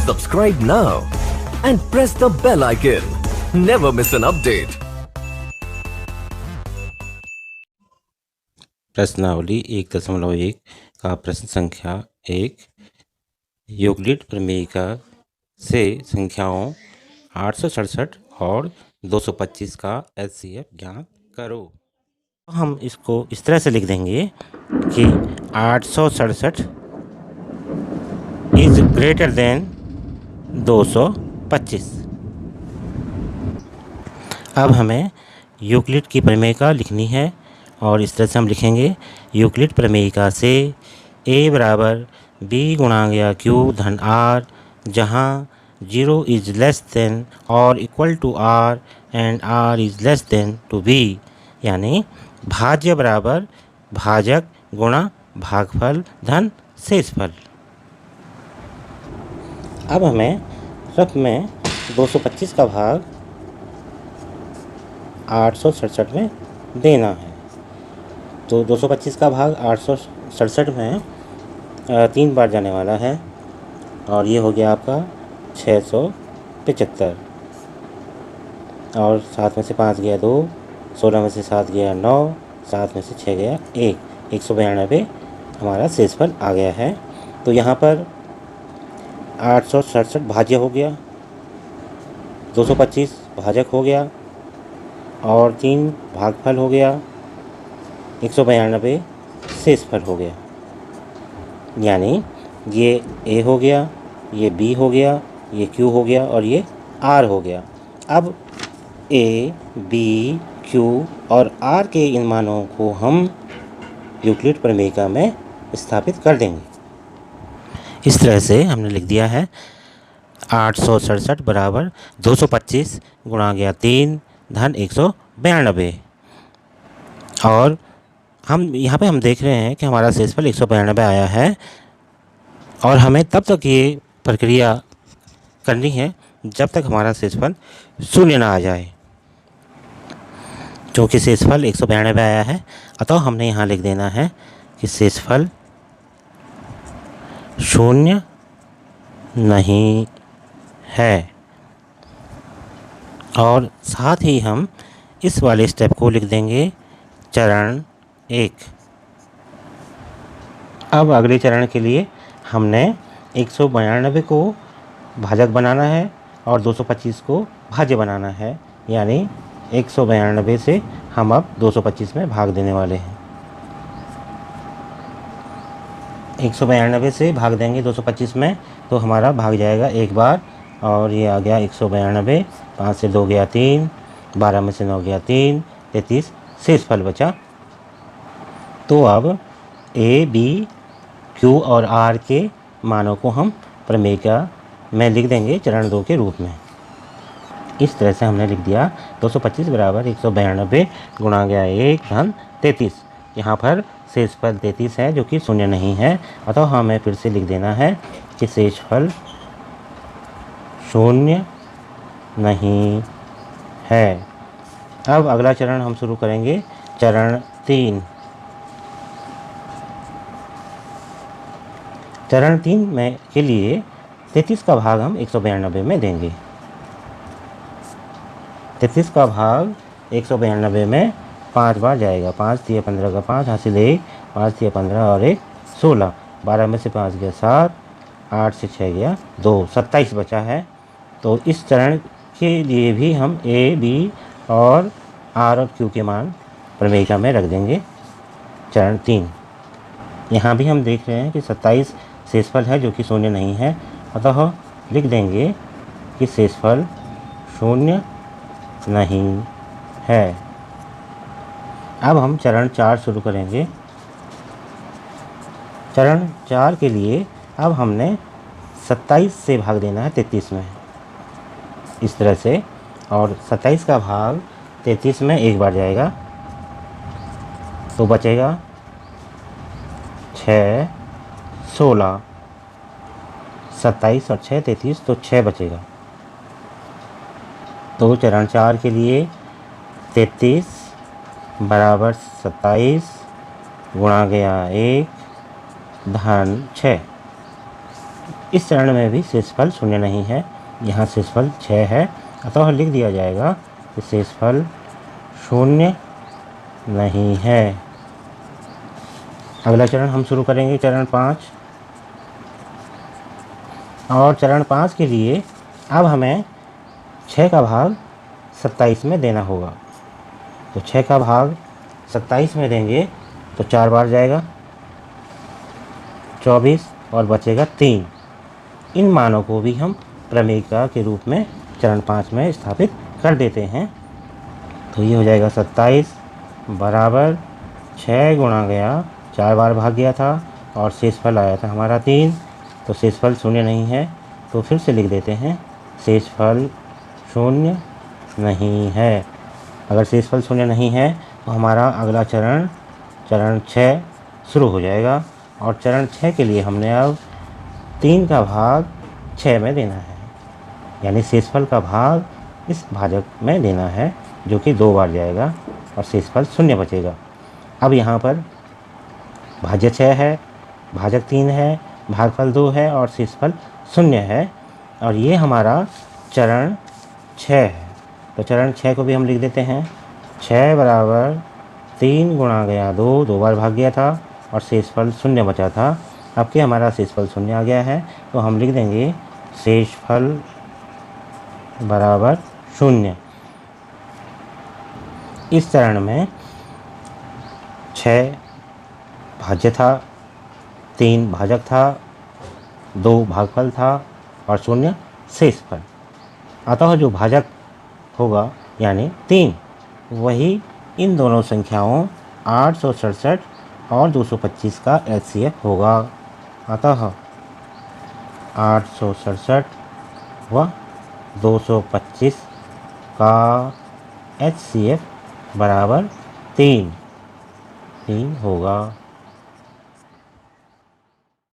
Subscribe now and press the bell icon. Never miss an update. प्रश्नावली 1.1 का प्रश्न संख्या 1। यूक्लिड प्रमेयिका से संख्याओं 867 और 225 का एचसीएफ ज्ञात करो। हम इसको इस तरह से लिख देंगे कि 867 इज ग्रेटर देन 225। अब हमें यूक्लिड की प्रमेयिका लिखनी है और इस तरह से हम लिखेंगे यूक्लिड प्रमेयिका से a बराबर b गुणा गया q धन r, जहाँ 0 इज लेस देन और equal to r and r is less than to b, यानी भाज्य बराबर भाजक गुणा भागफल धन शेषफल। अब हमें रफ में 225 का भाग 867 में देना है। तो 225 का भाग 867 में 3 बार जाने वाला है और ये हो गया आपका 675, और 7 में से 5 गया 2, 16 में से 7 गया 9, 7 में से 6 गया 1, 192 हमारा शेषफल आ गया है। तो यहाँ पर 867 भाज्य हो गया, 225 भाजक हो गया और 3 भागफल हो गया, 192 शेषफल हो गया। यानी ये a हो गया, ये b हो गया, ये q हो गया और ये r हो गया। अब a, b, q और r के इन मानों को हम यूक्लिड प्रमेयिका में स्थापित कर देंगे। इस तरह से हमने लिख दिया है 867 बराबर 225 गुणा गया 3 धन 192, और हम यहाँ पे हम देख रहे हैं कि हमारा शेषफल 192 आया है और हमें तब तक ये प्रक्रिया करनी है जब तक हमारा शेषफल शून्य ना आ जाए। क्योंकि शेषफल 192 आया है, अतः हमने यहाँ लिख देना है कि शेषफल शून्य नहीं है। और साथ ही हम इस वाले स्टेप को लिख देंगे चरण 1। अब अगले चरण के लिए हमने 192 को भाजक बनाना है और 225 को भाज्य बनाना है, यानी 192 से हम अब 225 में भाग देने वाले हैं। 192 से भाग देंगे 225 में तो हमारा भाग जाएगा एक बार, और ये आ गया 192, 5 से 2 गया 3, 12 में से 9 गया 3, 33 शेषफल बचा। तो अब a, b, q और r के मानों को हम प्रमेयिका में लिख देंगे चरण 2 के रूप में। इस तरह से हमने लिख दिया 225 बराबर 192 गुणा गया 1 धन 33। यहाँ पर शेषफल 33 है जो कि शून्य नहीं है, अतः हमें फिर से लिख देना है कि शेषफल शून्य नहीं है। अब अगला चरण हम शुरू करेंगे चरण 3। चरण 3 में के लिए 33 का भाग हम 192 में देंगे। 33 का भाग 192 में 5 बार जाएगा। 5 3 15 का 5 हासिल 1, 5 3 15 और 1 16, 12 में से 5 गया 7, 8 से 6 गया 2, 27 बचा है। तो इस चरण के लिए भी हम a, b और r और q के मान प्रमेयिका में रख देंगे। चरण 3 यहाँ भी हम देख रहे हैं कि 27 शेषफल है जो कि शून्य नहीं है, अतः लिख देंगे कि शेषफल शून्य नहीं है। अब हम चरण 4 शुरू करेंगे। चरण 4 के लिए अब हमने 27 से भाग देना है 33 में, इस तरह से, और 27 का भाग 33 में एक बार जाएगा तो बचेगा 6, 16, 27 और 6 33, तो 6 बचेगा। तो चरण 4 के लिए 33 बराबर 27 गुणा गया 1 धन 6, इस चरण में भी शेषफल शून्य नहीं है, यहाँ शेषफल 6 है, अतः लिख दिया जाएगा कि शेषफल शून्य नहीं है। अगला चरण हम शुरू करेंगे, चरण 5। और चरण 5 के लिए अब हमें 6 का भाग 27 में देना होगा। तो 6 का भाग 27 में देंगे तो 4 बार जाएगा, 24 और बचेगा 3। इन मानों को भी हम क्रमिका के रूप में चरण 5 में स्थापित कर देते हैं। तो ये हो जाएगा 27 बराबर 6 गुणा गया, 4 बार भाग गया था और शेषफल आया था हमारा 3। तो शेषफल शून्य नहीं है, तो फिर से लिख देते हैं शेषफल शून्य नहीं है। अगर शेषफल शून्य नहीं है तो हमारा अगला चरण 6 शुरू हो जाएगा। और चरण 6 के लिए हमने अब 3 का भाग 6 में देना है, यानी शेषफल का भाग इस भाजक में देना है, जो कि 2 बार जाएगा और शेषफल शून्य बचेगा। अब यहाँ पर भाज्य 6 है, भाजक 3 है, भागफल 2 है और शेषफल शून्य है। और ये हमारा चरण 6 है। तो चरण 6 को भी हम लिख देते हैं 6 बराबर 3 गुणा गया 2 बार भाग गया था और शेषफल शून्य बचा था। अब कि हमारा शेषफल शून्य आ गया है, तो हम लिख देंगे शेषफल बराबर 0। इस चरण में 6 भाज्य था, 3 भाजक था, 2 भागफल था और 0 शेषफल। अतः जो भाजक होगा यानी 3, वही इन दोनों संख्याओं 867 और 225 का HCF होगा। अतः 867 व 225 का HCF बराबर 3 होगा।